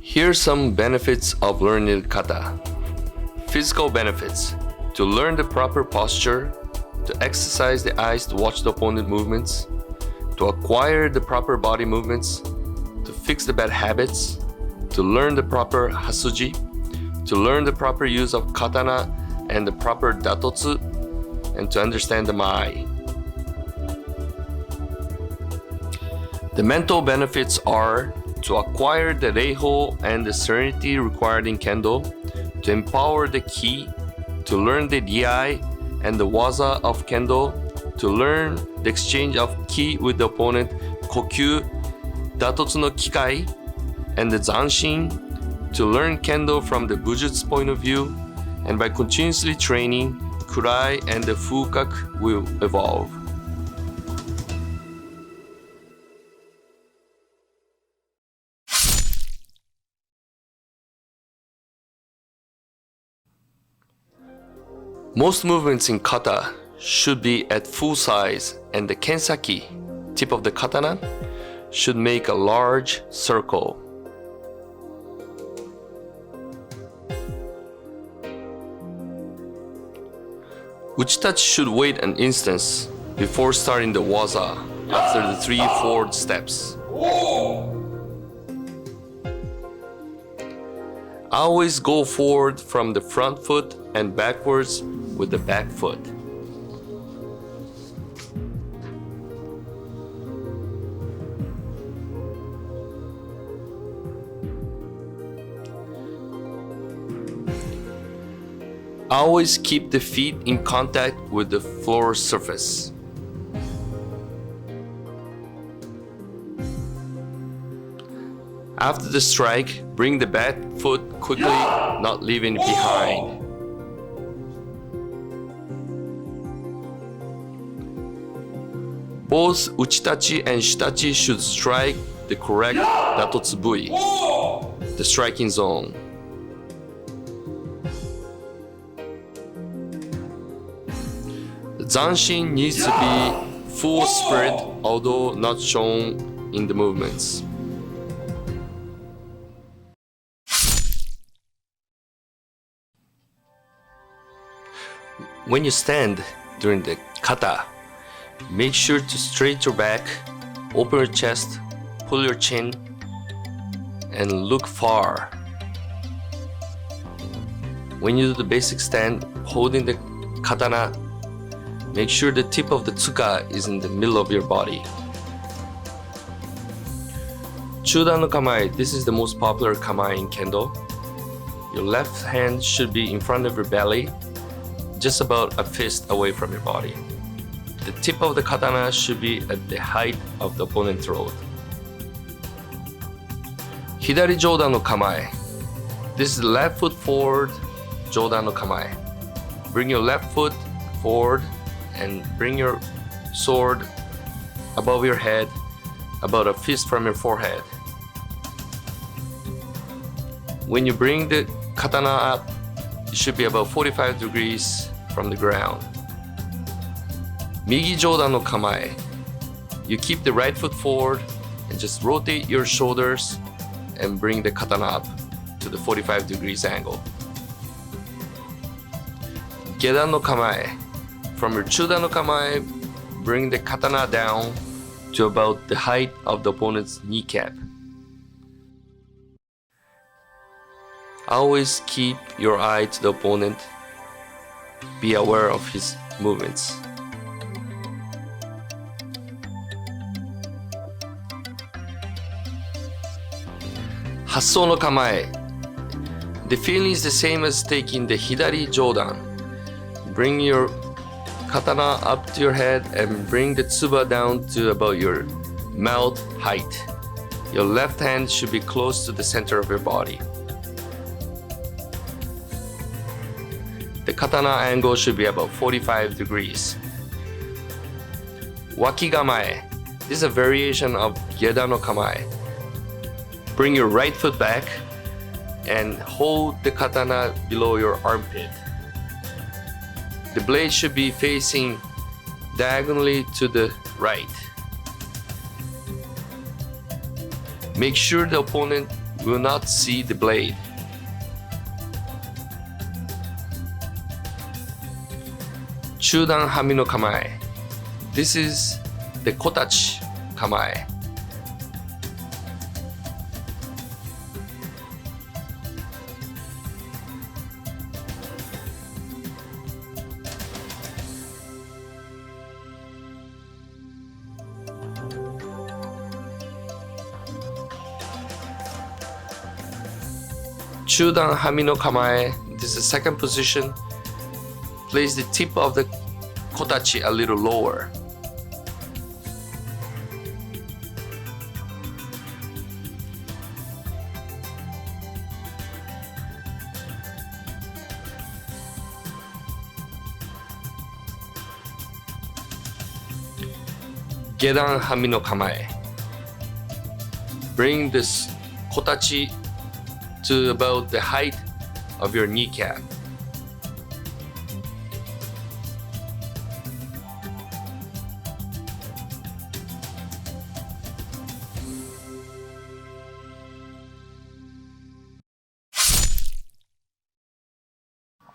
Here's some benefits of learning kata. Physical benefits: to learn the proper posture, to exercise the eyes to watch the opponent movements, to acquire the proper body movements, to fix the bad habits, to learn the proper hasuji, to learn the proper use of katana and the proper datotsu, and to understand the mai. The mental benefits are to acquire the reiho and the serenity required in kendo, to empower the ki, to learn the riai and the waza of kendo, to learn the exchange of ki with the opponent, kokyu, datotsu no kikai, and the zanshin, to learn kendo from the bujutsu point of view, and by continuously training, kurai and the fukaku will evolve. Most movements in kata should be at full size, and the kensaki, tip of the katana, should make a large circle. Uchitachi should wait an instant before starting the waza after the 3 forward steps. Always go forward from the front foot and backwards with the back foot. Always keep the feet in contact with the floor surface. After the strike, bring the back foot quickly, not leaving it behind. Both uchitachi and shitachi should strike the correct datotsu bui, the striking zone. The zanshin needs to be full spread, although not shown in the movements. When you stand during the kata, make sure to straighten your back, open your chest, pull your chin, and look far. When you do the basic stand holding the katana, make sure the tip of the tsuka is in the middle of your body. Chudan no kamae, this is the most popular kamae in kendo. Your left hand should be in front of your belly, just about a fist away from your body. The tip of the katana should be at the height of the opponent's throat. Hidari jodan no kamae. This is the left foot forward, jodan no kamae. Bring your left foot forward and bring your sword above your head, about a fist from your forehead. When you bring the katana up, it should be about 45 degrees from the ground. Migi jodan no kamae. You keep the right foot forward and just rotate your shoulders and bring the katana up to the 45 degrees angle. Gedan no kamae. From your chudan no kamae, bring the katana down to about the height of the opponent's kneecap. Always keep your eye to the opponent. Be aware of his movements. Hasso no kamae. The feeling is the same as taking the hidari jodan. Bring your katana up to your head and bring the tsuba down to about your mouth height. Your left hand should be close to the center of your body. The katana angle should be about 45 degrees. Wakigamae. This is a variation of Gedan no kamae. Bring your right foot back and hold the katana below your armpit. The blade should be facing diagonally to the right. Make sure the opponent will not see the blade. Chudan hami no kamae. This is the Kodachi Kamae. Chudan hami no kamae. This is the second position. Place the tip of the Kodachi a little lower. Gedan hami no kamae. Bring this Kodachi to about the height of your kneecap.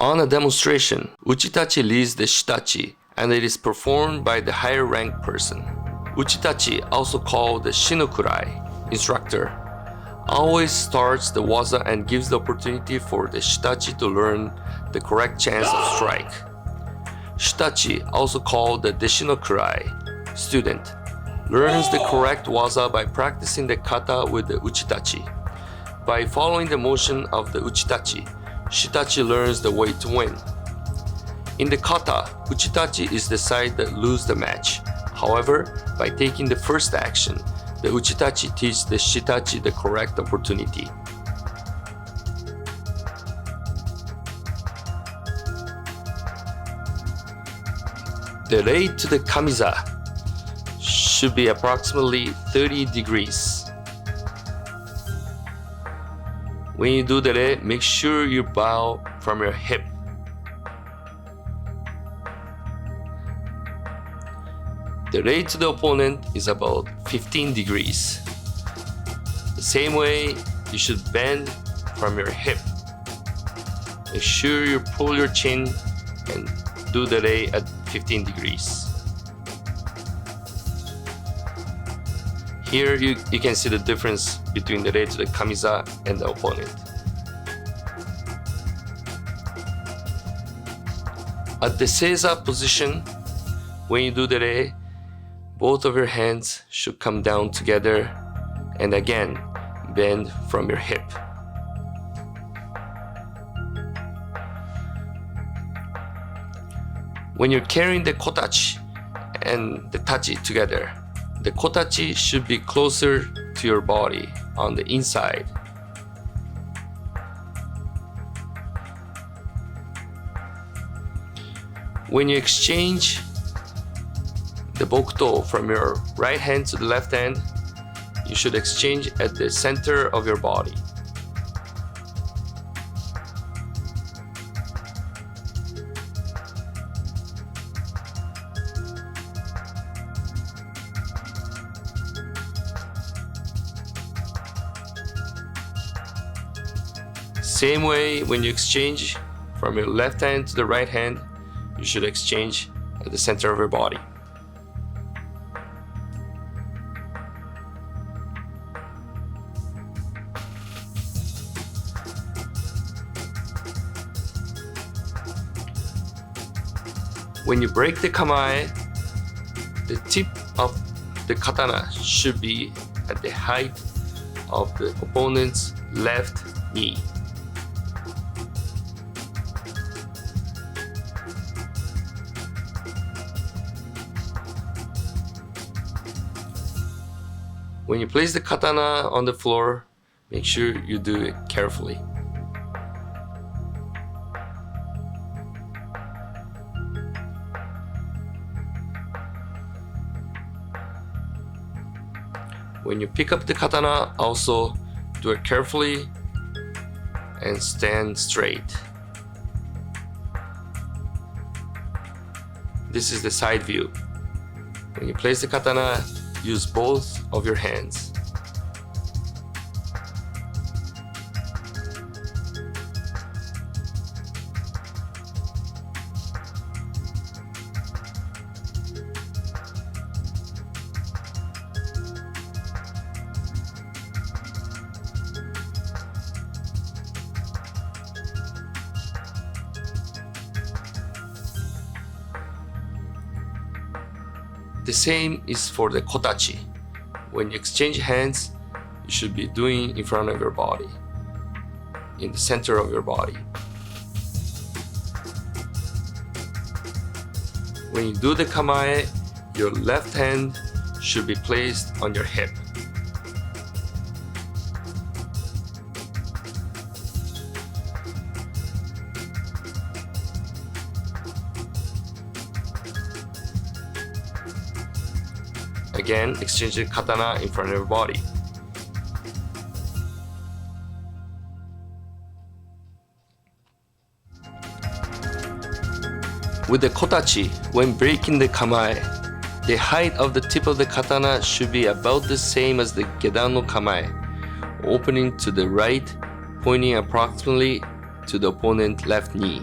On a demonstration, Uchitachi leads the Shitachi, and it is performed by the higher ranked person. Uchitachi, also called the Shinokurai instructor, always starts the waza and gives the opportunity for the Shitachi to learn the correct chance of strike. Shitachi, also called the Deshinokurai student, learns the correct waza by practicing the kata with the Uchitachi. By following the motion of the Uchitachi, Shitachi learns the way to win. In the kata, Uchitachi is the side that loses the match. However, by taking the first action, the Uchitachi teaches the Shitachi the correct opportunity. The rei to the kamiza should be approximately 30 degrees. When you do the rei, make sure you bow from your hip. The rei to the opponent is about 15 degrees. The same way, you should bend from your hip. Make sure you pull your chin and do the rei at 15 degrees. Here you can see the difference between the rei to the kamiza and the opponent. At the seiza position, when you do the rei, both of your hands should come down together and again bend from your hip. When you're carrying the Kodachi and the Tachi together, the Kodachi should be closer to your body on the inside. When you exchange the bokuto from your right hand to the left hand, you should exchange at the center of your body. Same way, when you exchange from your left hand to the right hand, you should exchange at the center of your body. When you break the kamae, the tip of the katana should be at the height of the opponent's left knee. When you place the katana on the floor, make sure you do it carefully. When you pick up the katana, also do it carefully and stand straight. This is the side view. When you place the katana, use both of your hands. The same is for the Kodachi. When you exchange hands, you should be doing in front of your body, in the center of your body. When you do the Kamae, your left hand should be placed on your hip. Again, exchange the katana in front of your body. With the Kodachi, when breaking the Kamae, the height of the tip of the katana should be about the same as the Gedan no Kamae, opening to the right, pointing approximately to the opponent's left knee.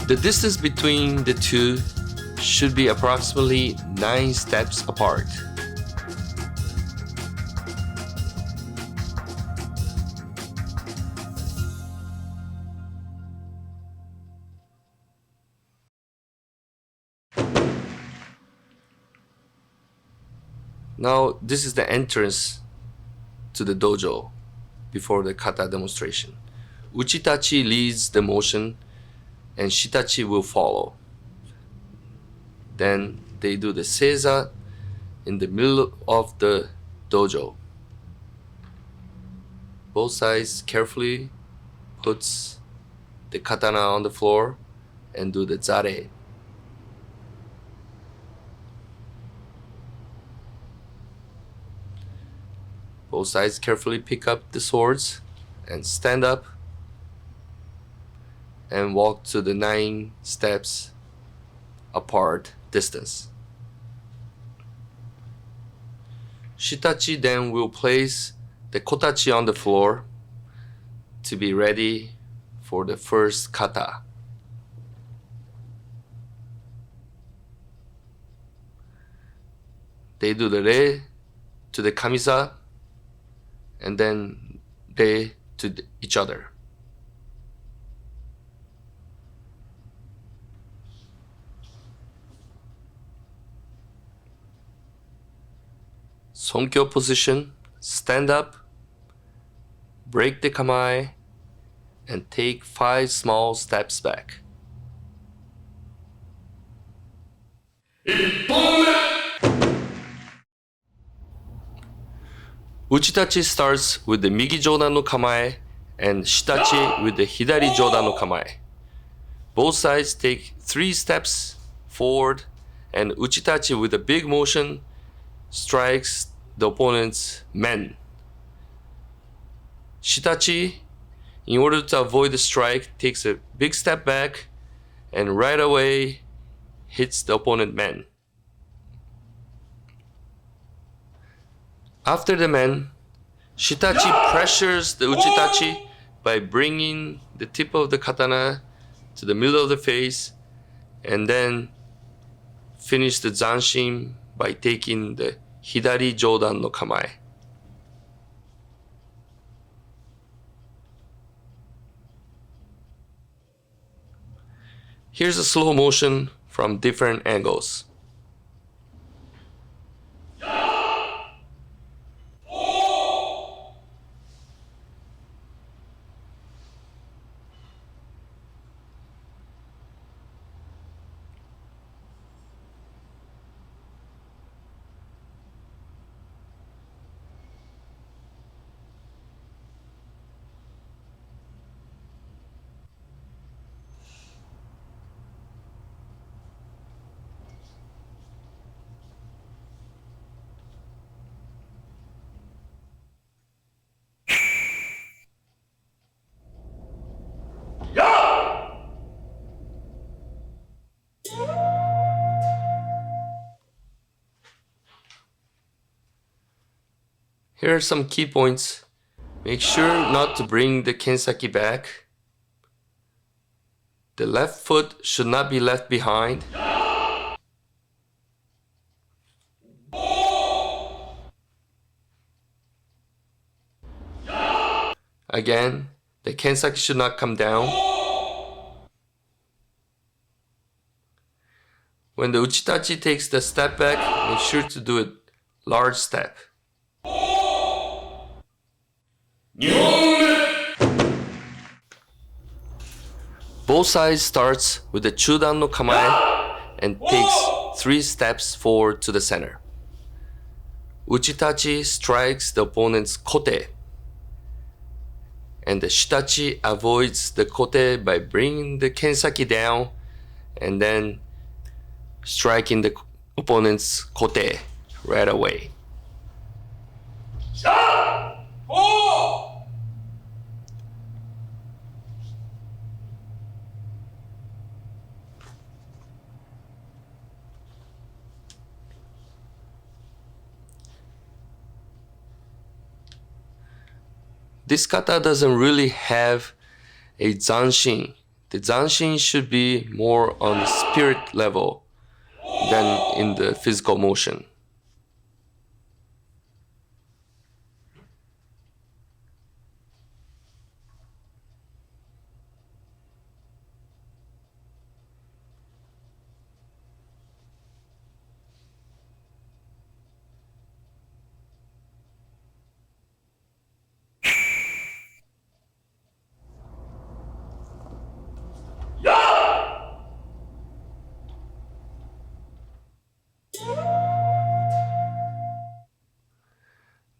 The distance between the two should be approximately 9 steps apart. Now, this is the entrance to the dojo before the kata demonstration. Uchitachi leads the motion and Shitachi will follow. Then they do the seiza in the middle of the dojo. Both sides carefully puts the katana on the floor and do the zare. Both sides carefully pick up the swords and stand up and walk to the 9 steps apart distance. Shitachi then will place the Kodachi on the floor to be ready for the first kata. They do the re to the kamisa and then re to each other. Sonkyo position, stand up, break the kamae, and take 5 small steps back. Uchitachi starts with the Migi Jodan no Kamae and Shitachi with the Hidari Jodan no Kamae. Both sides take 3 steps forward and Uchitachi with a big motion strikes the opponent's men. Shitachi, in order to avoid the strike, takes a big step back and right away hits the opponent men. After the men, Shitachi pressures the Uchitachi by bringing the tip of the katana to the middle of the face and then finish the zanshin by taking the Hidari Jodan no Kamae. Here's a slow motion from different angles. Here are some key points. Make sure not to bring the kensaki back. The left foot should not be left behind. Again, the kensaki should not come down. When the Uchitachi takes the step back, make sure to do a large step. Both sides starts with the Chudan no Kamae and takes 3 steps forward to the center. Uchitachi strikes the opponent's kote, and the Shitachi avoids the kote by bringing the kensaki down and then striking the opponent's kote right away. This kata doesn't really have a zanshin. The zanshin should be more on the spirit level than in the physical motion.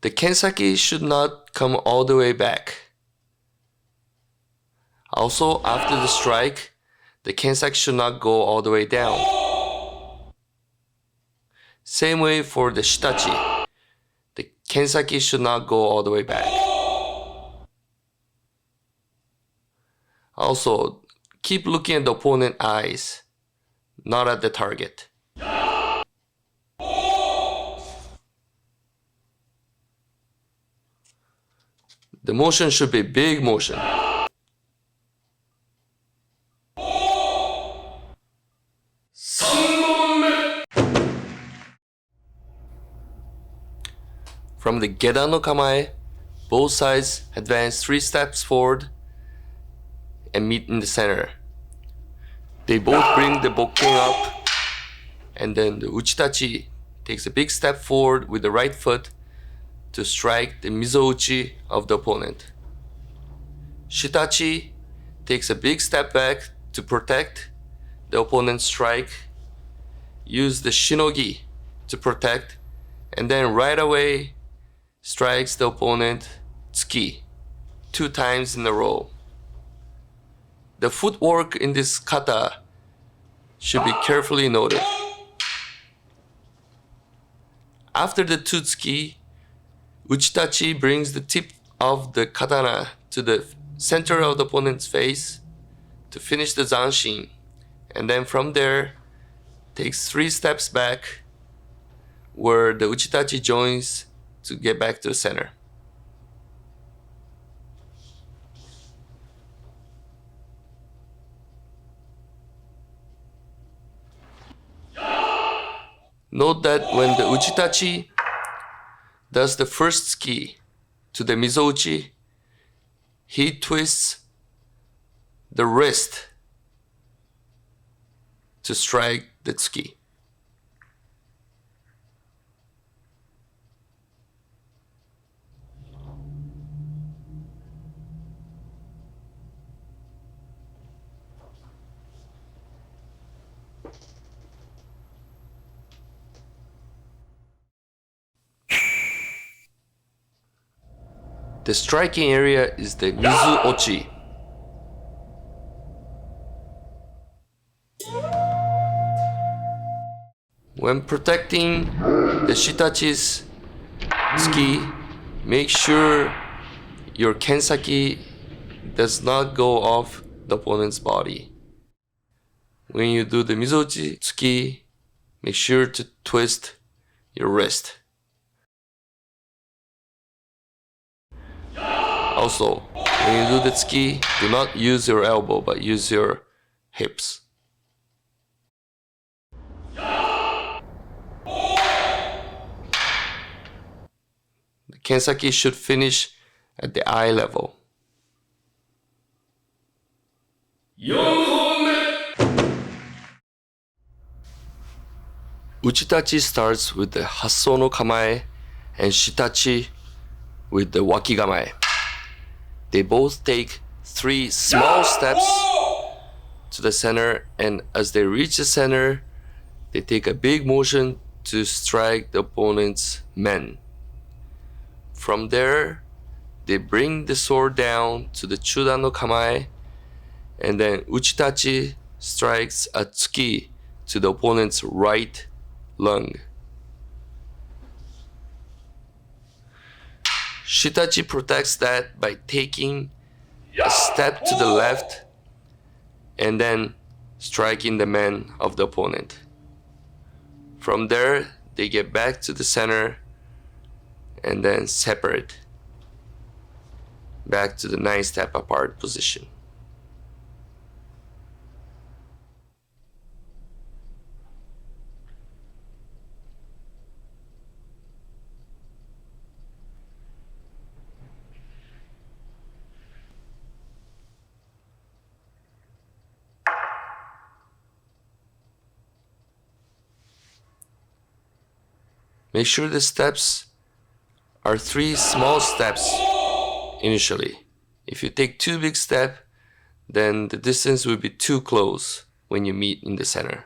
The kensaki should not come all the way back. Also, after the strike, the kensaki should not go all the way down. Same way for the shitachi. The kensaki should not go all the way back. Also, keep looking at the opponent's eyes, not at the target. The motion should be big motion. From the Gedan no Kamae, both sides advance 3 steps forward and meet in the center. They both bring the bokken up, and then the Uchitachi takes a big step forward with the right foot to strike the mizouchi of the opponent. Shitachi takes a big step back to protect the opponent's strike, use the shinogi to protect, and then right away strikes the opponent tsuki 2 times in a row. The footwork in this kata should be carefully noted. After the 2 tsuki, Uchitachi brings the tip of the katana to the center of the opponent's face to finish the zanshin, and then from there takes 3 steps back where the Uchitachi joins to get back to the center. Note that when the Uchitachi does the first tsuki to the mizouchi, he twists the wrist to strike the tsuki. The striking area is the mizu-ochi. When protecting the shitachi's tsuki, make sure your kensaki does not go off the opponent's body. When you do the mizu-ochi tsuki, make sure to twist your wrist. Also, when you do the tsuki, do not use your elbow, but use your hips. The kensaki should finish at the eye level. Uchitachi starts with the Hasso no Kamae and Shitachi with the Waki Kamae. They both take 3 small steps to the center, and as they reach the center, they take a big motion to strike the opponent's men. From there, they bring the sword down to the Chudan no Kamae, and then Uchitachi strikes a tsuki to the opponent's right lung. Shitachi protects that by taking a step to the left and then striking the men of the opponent. From there, they get back to the center and then separate back to the 9-step apart position. Make sure the steps are 3 small steps initially. If you take 2 big steps, then the distance will be too close when you meet in the center.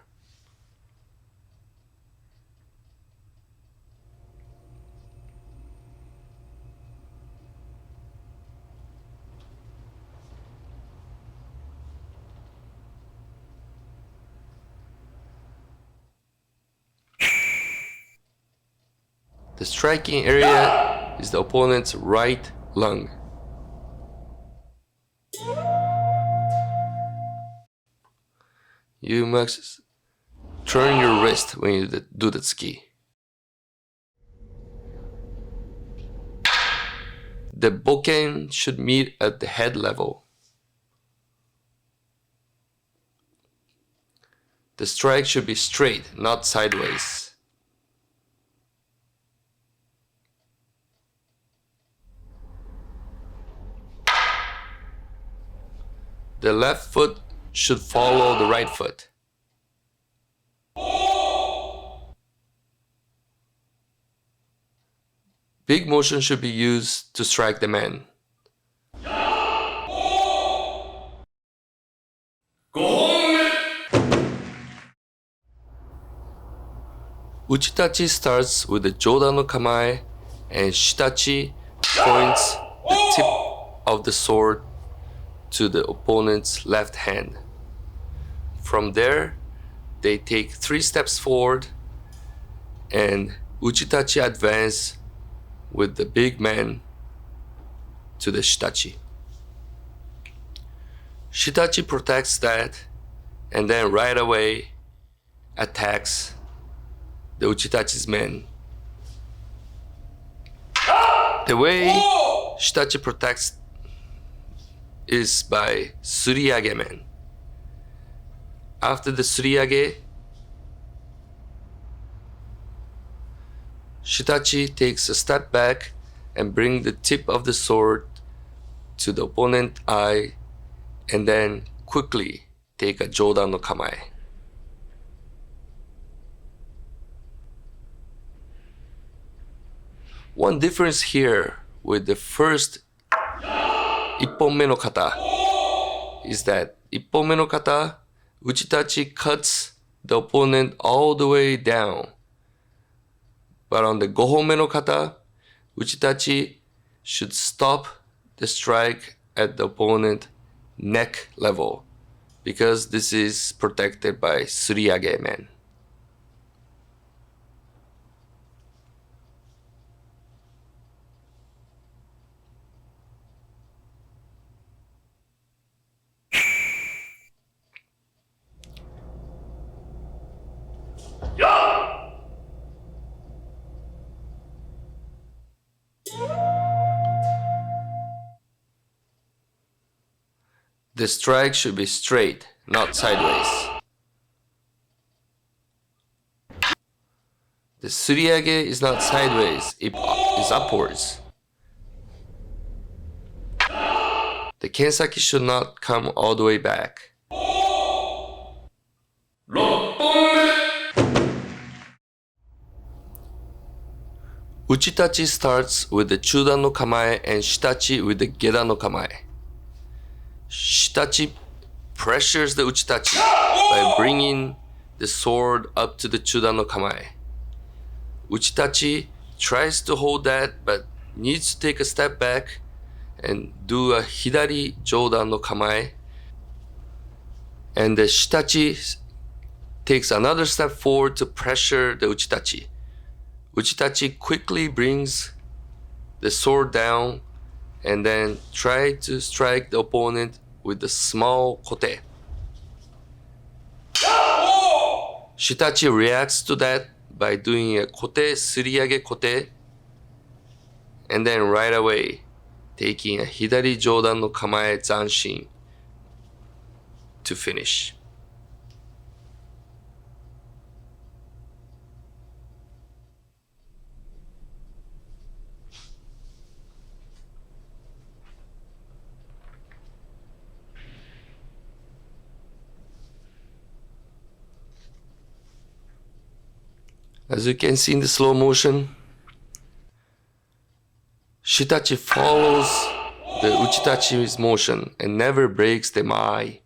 The striking area is the opponent's right lung. You must turn your wrist when you do the tsuki. The bokken should meet at the head level. The strike should be straight, not sideways. The left foot should follow the right foot. Big motion should be used to strike the man. Uchitachi starts with the Jodan no Kamae, and Shitachi points the tip of the sword to the opponent's left hand. From there, they take 3 steps forward, and Uchitachi advances with the big man to the Shitachi. Shitachi protects that and then right away attacks the Uchitachi's men. The way Shitachi protects is by Suriage men. After the Suriage, Shitachi takes a step back and brings the tip of the sword to the opponent's eye and then quickly take a Jodan no Kamae. One difference here with the first Ippon no Kata is that Ippon no Kata, Uchitachi cuts the opponent all the way down. But on the Gohonme no Kata, Uchitachi should stop the strike at the opponent neck level because this is protected by Suriage men. The strike should be straight, not sideways. The Suriage is not sideways, it is upwards. The Kensaki should not come all the way back. Uchitachi starts with the Chudan no Kamae and Shitachi with the Gedan no Kamae. Shitachi pressures the Uchitachi by bringing the sword up to the Chudan no Kamae. Uchitachi tries to hold that but needs to take a step back and do a Hidari Jodan no Kamae. And the Shitachi takes another step forward to pressure the Uchitachi. Uchitachi quickly brings the sword down and then try to strike the opponent with the small kote. Shitachi reacts to that by doing a kote, suriage kote, and then right away taking a hidari jodan no kamae zanshin to finish. As you can see in the slow motion, Shitachi follows the Uchitachi's motion and never breaks the mai.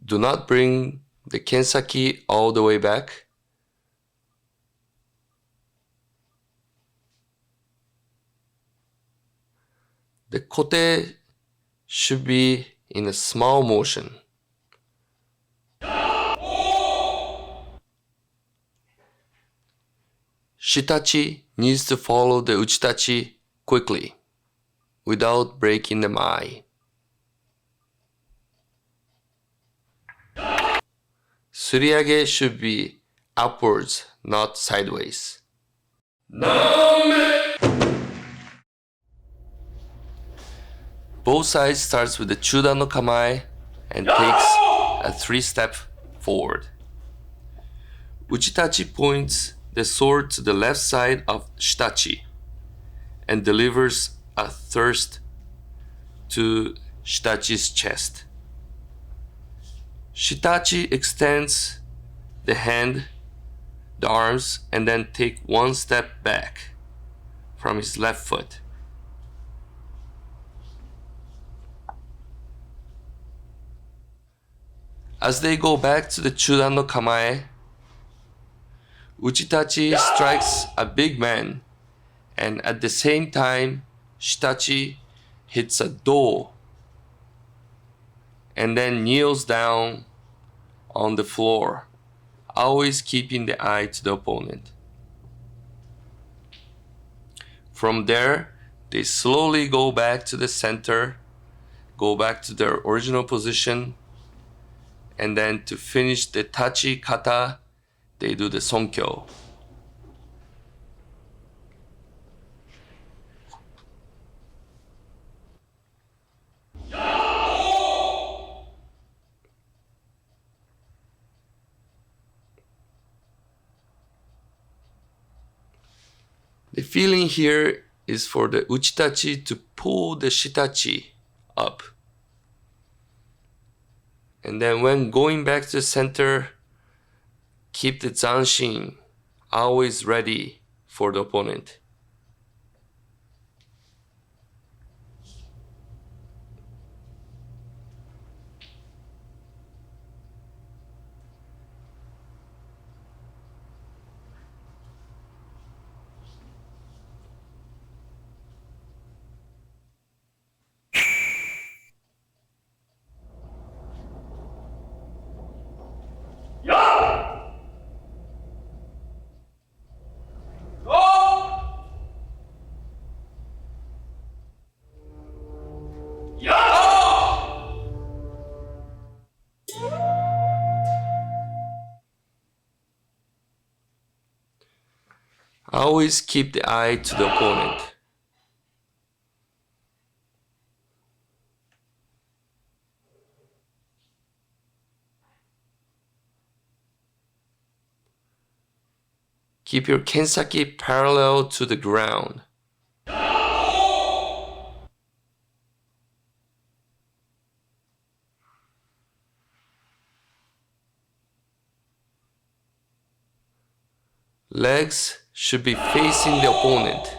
Do not bring the kensaki all the way back. The kote should be in a small motion. Shitachi needs to follow the Uchitachi quickly without breaking the mai. Suriage should be upwards, not sideways. Both sides starts with the Chudan no Kamae and takes a 3-step forward. Uchitachi points the sword to the left side of Shitachi and delivers a thrust to Shitachi's chest. Shitachi extends the hand, the arms, and then take 1 step back from his left foot. As they go back to the Chudan no Kamae, Uchitachi strikes a big man, and at the same time, Shitachi hits a do and then kneels down on the floor, always keeping the eye to the opponent. From there, they slowly go back to the center, go back to their original position, and then to finish the Tachi Kata, they do the Sonkyo. The feeling here is for the Uchitachi to pull the Shitachi up. And then when going back to the center, keep the zanshin always ready for the opponent. Always keep the eye to the opponent. Keep your kensaki parallel to the ground. Legs should be facing the opponent.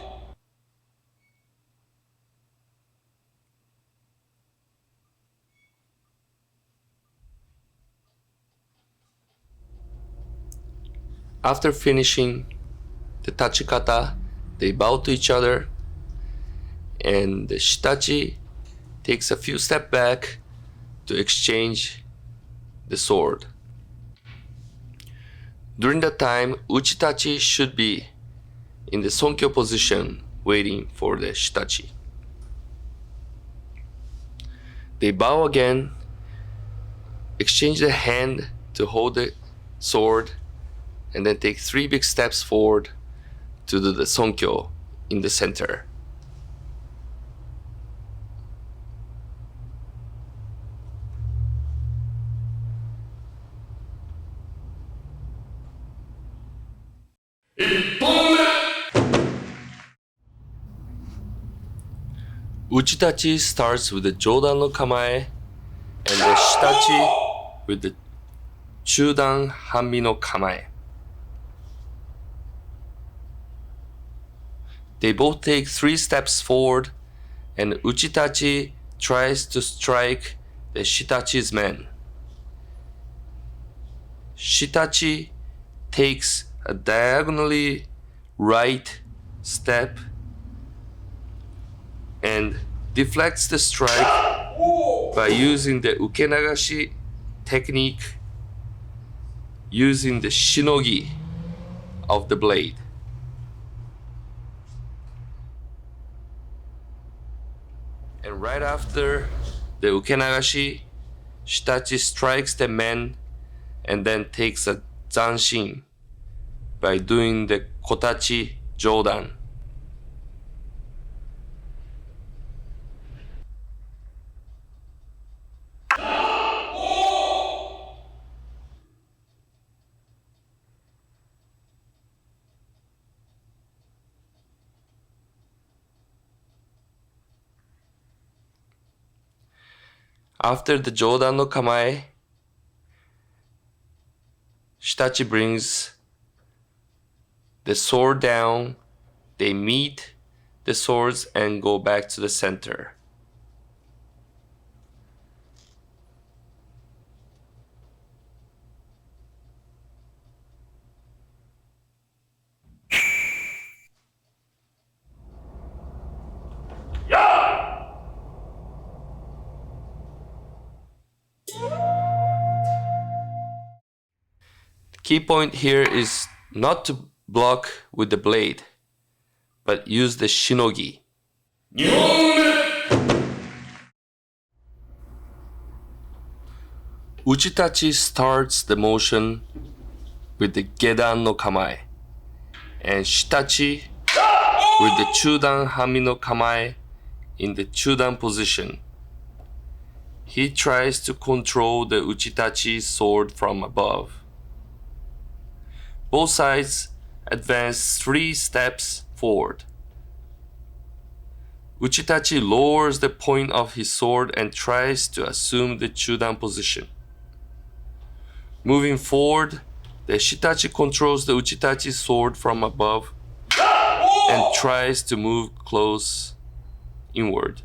After finishing the Tachi Kata, they bow to each other, and the Shitachi takes a few steps back to exchange the sword. During that time, Uchitachi should be in the Sonkyo position waiting for the Shitachi. They bow again, exchange the hand to hold the sword, and then take 3 big steps forward to do the Sonkyo in the center. Uchitachi starts with the Jodan no Kamae and the Shitachi with the Chudan Hanmi no Kamae. They both take 3 steps forward, and Uchitachi tries to strike the Shitachi's man. Shitachi takes a diagonally right step and deflects the strike by using the ukenagashi technique, using the shinogi of the blade. And right after the ukenagashi, Shitachi strikes the man and then takes a zanshin by doing the Kodachi Jodan. After the Jodan no Kamae, Shitachi brings the sword down, they meet the swords and go back to the center. Key point here is not to block with the blade, but use the shinogi. Uchitachi starts the motion with the Gedan no Kamae, and Shitachi with the Chudan Hanmi no Kamae in the Chudan position. He tries to control the Uchitachi's sword from above. Both sides advance 3 steps forward. Uchitachi lowers the point of his sword and tries to assume the Chudan position. Moving forward, the Shitachi controls the Uchitachi's sword from above and tries to move close inward.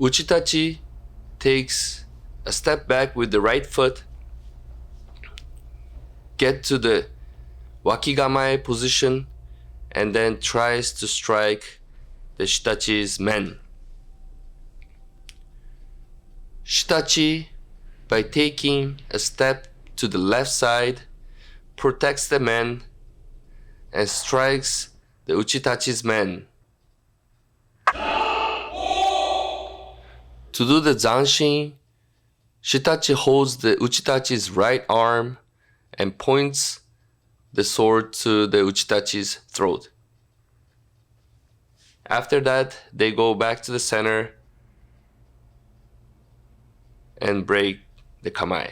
Uchitachi takes a step back with the right foot, get to the wakigamae position, and then tries to strike the Shitachi's men. Shitachi, by taking a step to the left side, protects the men and strikes the Uchitachi's men. To do the zanshin, Shitachi holds the Uchitachi's right arm and points the sword to the Uchitachi's throat. After that, they go back to the center and break the Kamae.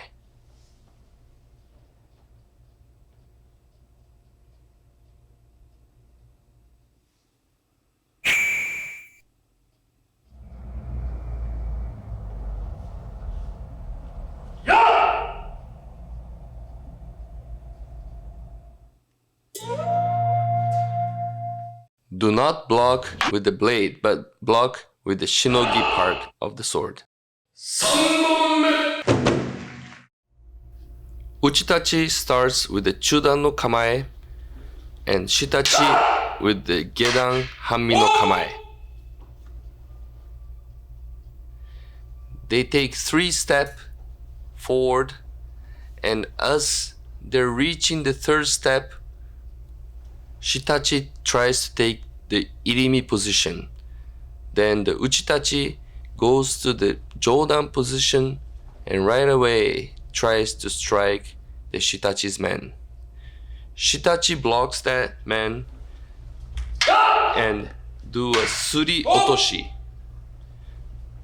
Do not block with the blade, but block with the shinogi part of the sword. Uchitachi starts with the Chudan no Kamae and Shitachi with the Gedan Hanmi no Kamae. They take 3 steps forward, and as they're reaching the 3rd step, Shitachi tries to take the irimi position. Then the Uchitachi goes to the Jodan position and right away tries to strike the Shitachi's man. Shitachi blocks that man and do a suri otoshi,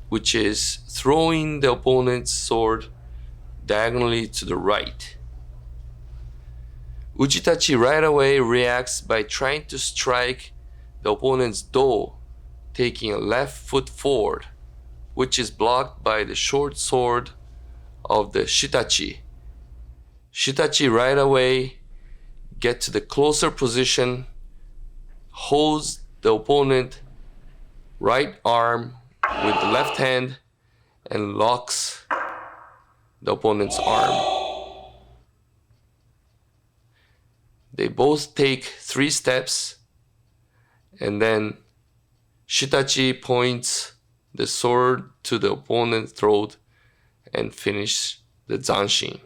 which is throwing the opponent's sword diagonally to the right. Uchitachi right away reacts by trying to strike the opponent's do, taking a left foot forward, which is blocked by the short sword of the Shitachi. Shitachi right away gets to the closer position, holds the opponent right arm with the left hand and locks the opponent's arm. They both take 3 steps, and then Shitachi points the sword to the opponent's throat and finish the zanshin.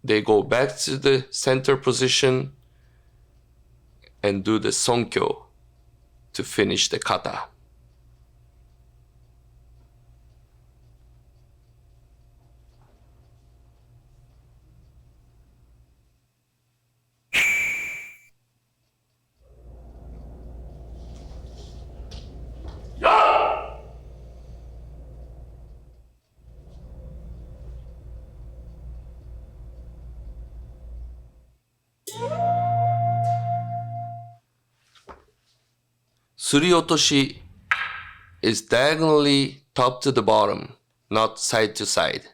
They go back to the center position and do the sonkyo to finish the kata. Suri otoshi is diagonally top to the bottom, not side to side.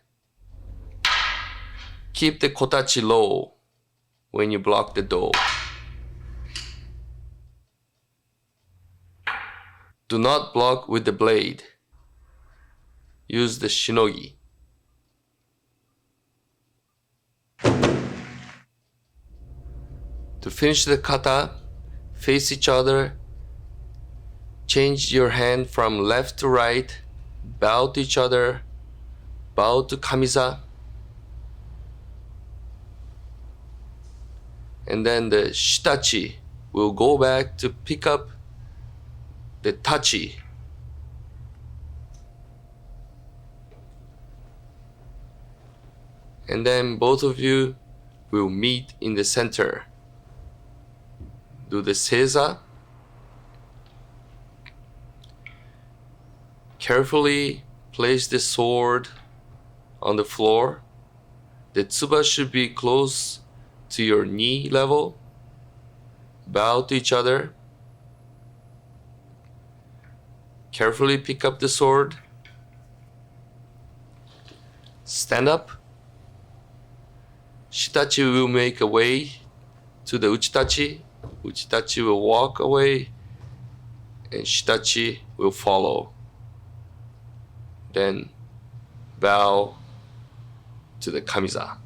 Keep the kodachi low when you block the do. Do not block with the blade. Use the shinogi. To finish the kata, face each other. Change your hand from left to right, bow to each other, bow to kamisa. And then the Shitachi will go back to pick up the Tachi. And then both of you will meet in the center. Do the seiza. Carefully place the sword on the floor. The tsuba should be close to your knee level. Bow to each other. Carefully pick up the sword. Stand up. Shitachi will make a way to the Uchitachi. Uchitachi will walk away and Shitachi will follow. Then bow to the kamisa.